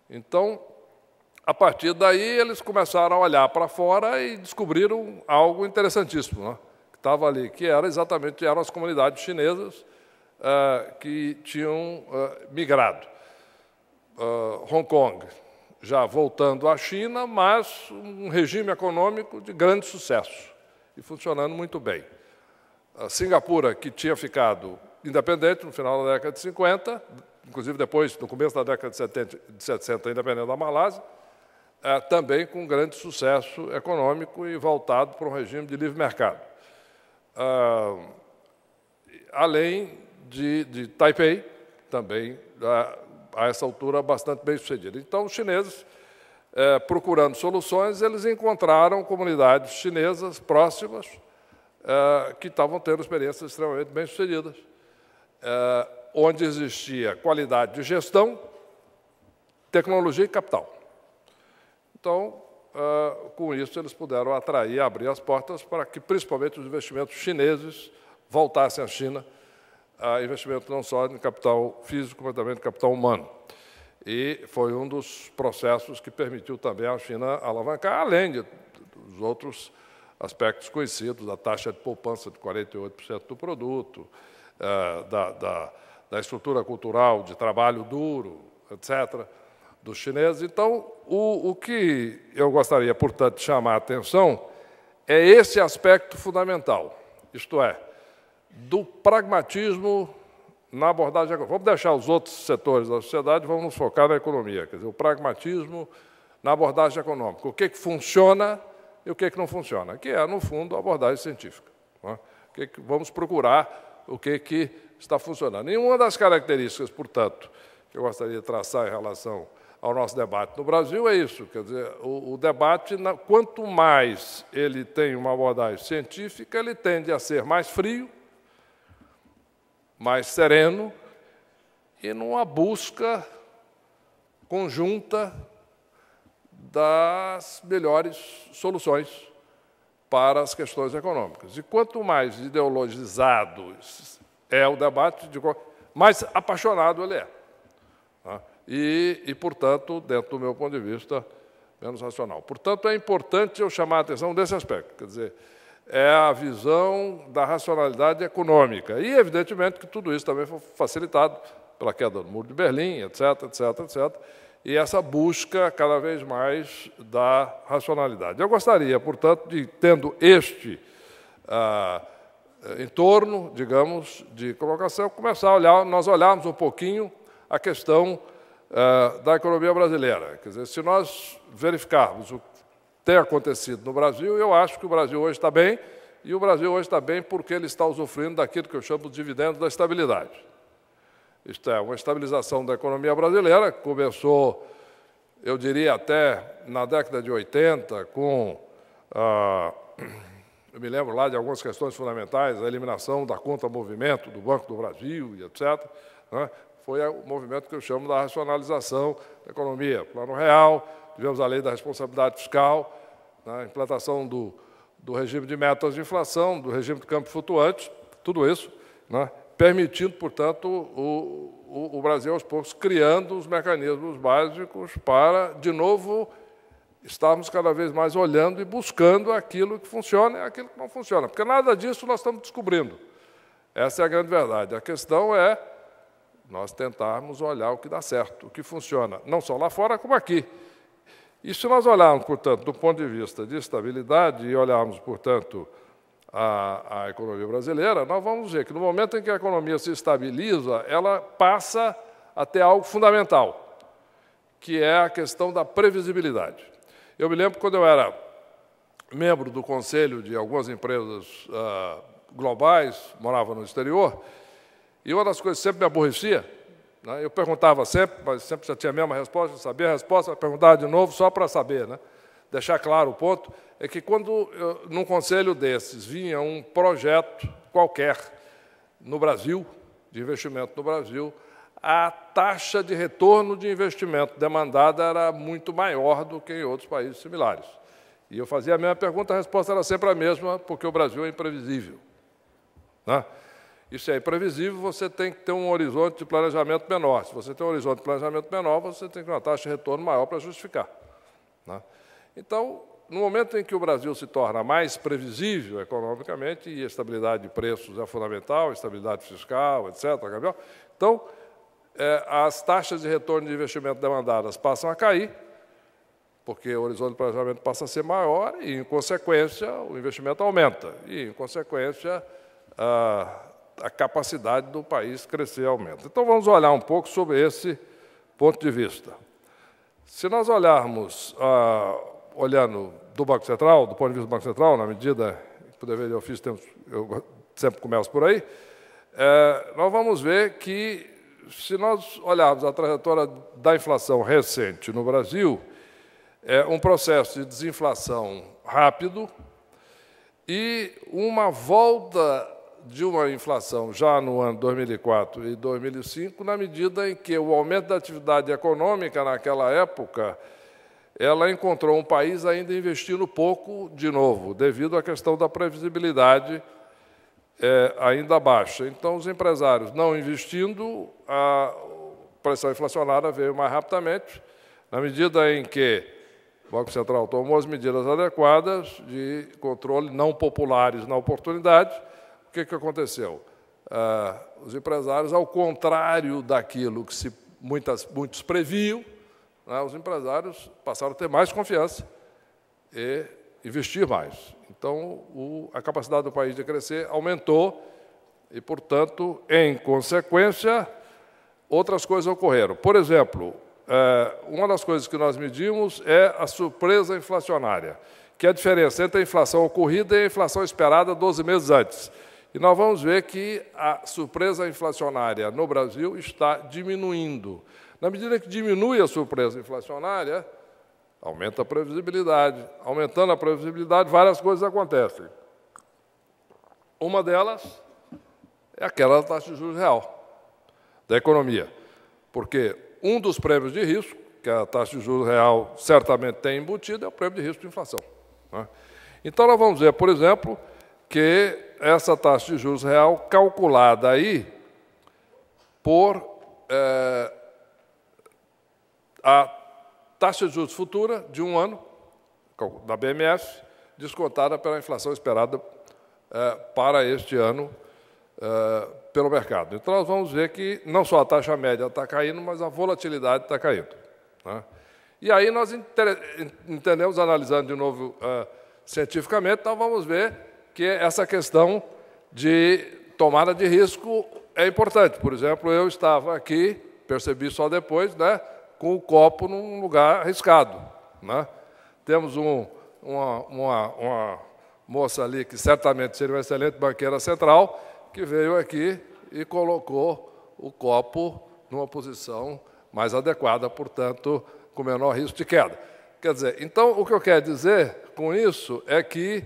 Então, a partir daí, eles começaram a olhar para fora e descobriram algo interessantíssimo, né, que estava ali, que eram as comunidades chinesas que tinham migrado. Hong Kong, já voltando à China, mas um regime econômico de grande sucesso e funcionando muito bem. Singapura, que tinha ficado independente no final da década de 50, inclusive depois, no começo da década de 60, independente da Malásia, também com grande sucesso econômico e voltado para um regime de livre mercado. Além de Taipei, também, a essa altura, bastante bem sucedida. Então, os chineses, procurando soluções, eles encontraram comunidades chinesas próximas que estavam tendo experiências extremamente bem sucedidas, onde existia qualidade de gestão, tecnologia e capital. Então, com isso, eles puderam atrair, abrir as portas para que, principalmente, os investimentos chineses voltassem à China, investimento não só em capital físico, mas também em capital humano. E foi um dos processos que permitiu também à China alavancar, além dos outros aspectos conhecidos, da taxa de poupança de 48% do produto, da estrutura cultural de trabalho duro, etc., dos chineses. Então, o que eu gostaria, portanto, de chamar a atenção é esse aspecto fundamental, isto é, do pragmatismo na abordagem econômica. Vamos deixar os outros setores da sociedade, vamos nos focar na economia, quer dizer, o pragmatismo na abordagem econômica. O que funciona e o que não funciona, que é, no fundo, a abordagem científica. Não é? Vamos procurar o que está funcionando. Nenhuma das características, portanto, que eu gostaria de traçar em relação ao nosso debate no Brasil é isso, quer dizer, o debate, quanto mais ele tem uma abordagem científica, ele tende a ser mais frio, mais sereno e numa busca conjunta das melhores soluções para as questões econômicas. E quanto mais ideologizado é o debate, mais apaixonado ele é. E, portanto, dentro do meu ponto de vista, menos racional. Portanto, é importante eu chamar a atenção desse aspecto, quer dizer, é a visão da racionalidade econômica. E, evidentemente, que tudo isso também foi facilitado pela queda do Muro de Berlim, etc., etc., etc., e essa busca cada vez mais da racionalidade. Eu gostaria, portanto, de, tendo este entorno, digamos, de colocação, começar a olhar, nós olharmos um pouquinho a questão da economia brasileira. Quer dizer, se nós verificarmos o que tem acontecido no Brasil, eu acho que o Brasil hoje está bem, e o Brasil hoje está bem porque ele está usufruindo daquilo que eu chamo de dividendos da estabilidade. Isto é, uma estabilização da economia brasileira, que começou, eu diria, até na década de 80, com, eu me lembro lá de algumas questões fundamentais, a eliminação da conta-movimento do Banco do Brasil, e etc., né? Foi o movimento que eu chamo da racionalização da economia. Plano Real, tivemos a lei da responsabilidade fiscal, né? A implantação do regime de metas de inflação, do regime de câmbio flutuante, tudo isso, né? Permitindo, portanto, o Brasil, aos poucos, criando os mecanismos básicos para, de novo, estarmos cada vez mais olhando e buscando aquilo que funciona e aquilo que não funciona. Porque nada disso nós estamos descobrindo. Essa é a grande verdade. A questão é nós tentarmos olhar o que dá certo, o que funciona, não só lá fora, como aqui. E se nós olharmos, portanto, do ponto de vista de estabilidade e olharmos, portanto, a economia brasileira, nós vamos ver que, no momento em que a economia se estabiliza, ela passa a ter algo fundamental, que é a questão da previsibilidade. Eu me lembro, quando eu era membro do conselho de algumas empresas globais, morava no exterior, e uma das coisas que sempre me aborrecia, né, eu perguntava sempre, mas sempre já tinha a mesma resposta, eu sabia a resposta, mas perguntava de novo só para saber, né, deixar claro o ponto, é que quando, num conselho desses, vinha um projeto qualquer no Brasil, de investimento no Brasil, a taxa de retorno de investimento demandada era muito maior do que em outros países similares. E eu fazia a mesma pergunta, a resposta era sempre a mesma, porque o Brasil é imprevisível, né? Isso é imprevisível, você tem que ter um horizonte de planejamento menor. Se você tem um horizonte de planejamento menor, você tem que ter uma taxa de retorno maior para justificar, né? Então, no momento em que o Brasil se torna mais previsível economicamente, e a estabilidade de preços é fundamental, estabilidade fiscal, etc., então, as taxas de retorno de investimento demandadas passam a cair, porque o horizonte de planejamento passa a ser maior e, em consequência, o investimento aumenta. E, em consequência, a capacidade do país crescer aumenta. Então, vamos olhar um pouco sobre esse ponto de vista. Se nós olharmos, olhando do Banco Central, do ponto de vista do Banco Central, na medida que, por dever de ofício, eu sempre começo por aí, nós vamos ver que, se nós olharmos a trajetória da inflação recente no Brasil, é um processo de desinflação rápido e uma volta de uma inflação já no ano 2004 e 2005, na medida em que o aumento da atividade econômica naquela época, ela encontrou um país ainda investindo pouco de novo, devido à questão da previsibilidade ainda baixa. Então, os empresários não investindo, a pressão inflacionária veio mais rapidamente, na medida em que o Banco Central tomou as medidas adequadas de controle não populares na oportunidade. O que aconteceu? Os empresários, ao contrário daquilo que muitos previam, né, os empresários passaram a ter mais confiança e investir mais. Então, a capacidade do país de crescer aumentou e, portanto, em consequência, outras coisas ocorreram. Por exemplo, uma das coisas que nós medimos é a surpresa inflacionária, que é a diferença entre a inflação ocorrida e a inflação esperada 12 meses antes. E nós vamos ver que a surpresa inflacionária no Brasil está diminuindo. Na medida que diminui a surpresa inflacionária, aumenta a previsibilidade. Aumentando a previsibilidade, várias coisas acontecem. Uma delas é aquela da taxa de juros real da economia, porque um dos prêmios de risco, que a taxa de juros real certamente tem embutido, é o prêmio de risco de inflação, né? Então, nós vamos ver, por exemplo, que essa taxa de juros real calculada aí por a taxa de juros futura de um ano, da BMF, descontada pela inflação esperada para este ano pelo mercado. Então, nós vamos ver que não só a taxa média está caindo, mas a volatilidade está caindo, né? E aí nós entendemos, analisando de novo cientificamente, nós vamos ver que essa questão de tomada de risco é importante. Por exemplo, eu estava aqui, percebi só depois, né, com o copo num lugar arriscado, né? Temos uma moça ali que certamente seria uma excelente banqueira central, que veio aqui e colocou o copo numa posição mais adequada, portanto, com menor risco de queda. Quer dizer, então, o que eu quero dizer com isso é que,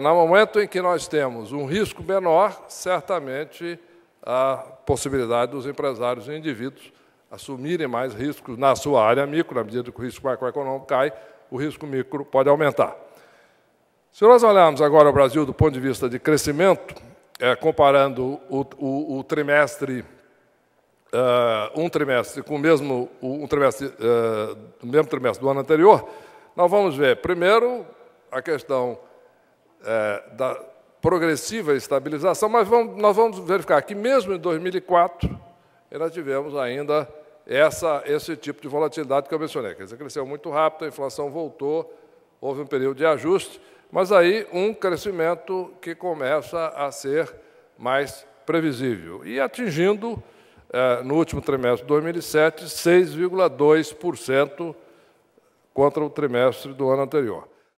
no momento em que nós temos um risco menor, certamente a possibilidade dos empresários e indivíduos assumirem mais riscos na sua área micro, na medida que o risco macroeconômico cai, o risco micro pode aumentar. Se nós olharmos agora o Brasil do ponto de vista de crescimento, comparando o trimestre, um trimestre com o mesmo trimestre do ano anterior, nós vamos ver, primeiro, a questão da progressiva estabilização, mas nós vamos verificar que, mesmo em 2004, nós tivemos ainda esse tipo de volatilidade que eu mencionei. Quer dizer, cresceu muito rápido, a inflação voltou, houve um período de ajuste, mas aí um crescimento que começa a ser mais previsível e atingindo, no último trimestre de 2007, 6,2% contra o trimestre do ano anterior.